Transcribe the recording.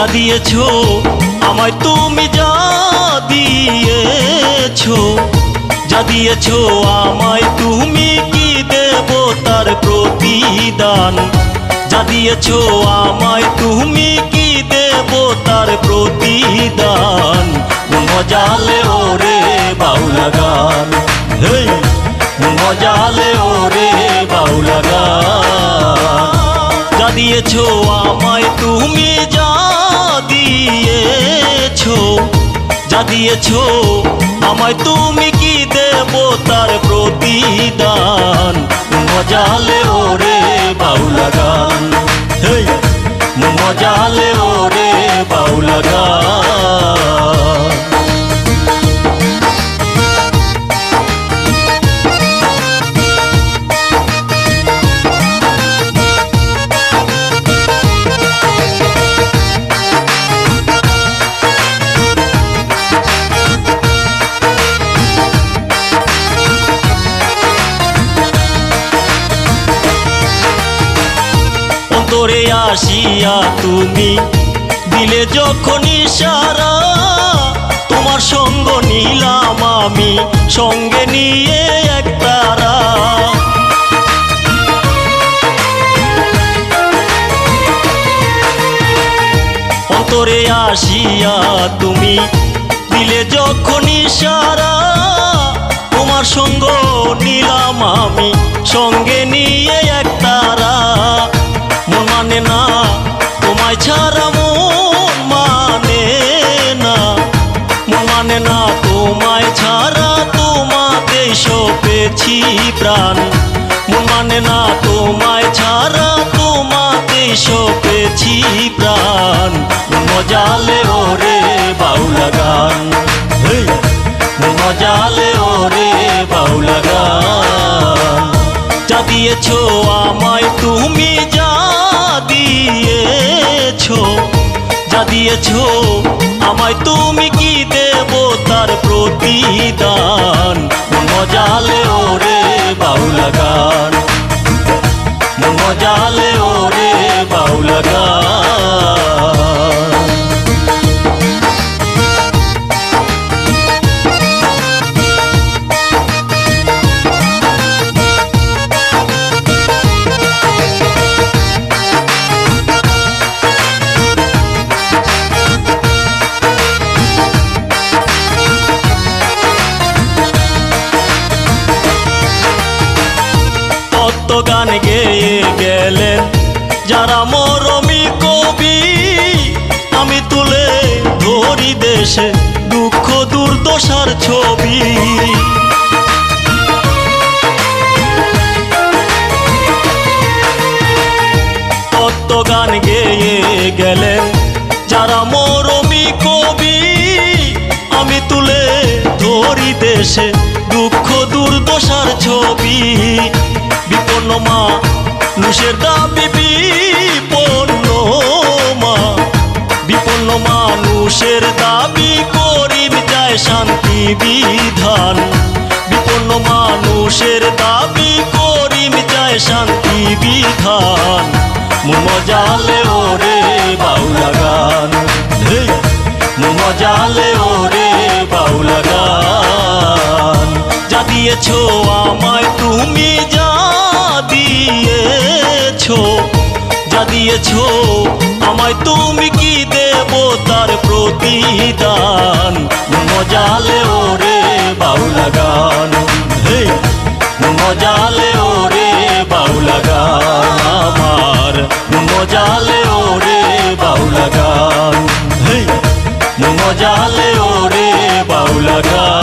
যা দিয়েছো আমায় তুমি, যা দিয়েছো, যা দিয়েছো আমায় তুমি, কি দেব তার প্রতিদান? যা দিয়েছো আমায় তুমি, কি দেব তার প্রতিদান? মজালে ওরে বাউলা গান, হেই মজালে ওরে বাউলা গান। যা দিয়েছো আমায় তুমি, যা দিয়েছো, যা দিয়েছো আমায় তুমি, কি দেব তার প্রতিদান? মজালে ওরে বাউলা গান, হেই মজালে ওরে বাউলা গান। অন্তরে আসিয়া তুমি দিলে যখন ইশারা, তোমার সঙ্গ নিলাম আমি সঙ্গে নিয়ে একতারা। অন্তরে আসিয়া তুমি দিলে যখন ইশারা, তোমার সঙ্গ নিলাম আমি সঙ্গে নিয়ে একতারা। মন মানে না তোমায় ছাড়া, মন মানে না, মন মানে না তোমায় ছাড়া, তোমাতেই সপেছি প্রাণ। মন মানে না তোমায় ছাড়া, তোমাতেই সপেছি প্রাণ। মজালে ওরে বাউলা গান, হেই মজালে ওরে বাউলা গান। যা দিয়েছো আমায় তুমি, যা দিয়েছো, যা দিয়েছো আমায় তুমি, কি দেব তার প্রতিদান? মজালে ওরে বাউলা গান, মজালে ওরে বাউলা গান। গান গেয়ে গেলেন যারা মরমী কবি, আমি তুলে ধরি দেশে দুঃখ দুর্দশার ছবি। কত গান গেয়ে গেলেন যারা মরমী কবি, আমি তুলে ধরি দেশে দুঃখ দুর্দশার ছবি। বিপন্ন মানুষের দাবি, বিপন্ন মানুষের দাবি, করিম চায় শান্তি বিধান। বিপন্ন মানুষের দাবি, করিম চায় শান্তি বিধান। মজালে ওরে বাউলা গান, হেই মজালে ওরে বাউলা গান। যা দিয়েছো আমায় তুমি, যা দিয়েছো, যা দিয়েছো আমায় তুমি, কি দেব তার প্রতিদান? মজালে ওরে বাউলা গান, হেই মজালে ওরে বাউলা গান আমার। মজালে ওরে বাউলা গান, হেই মজালে ওরে বাউলা গান।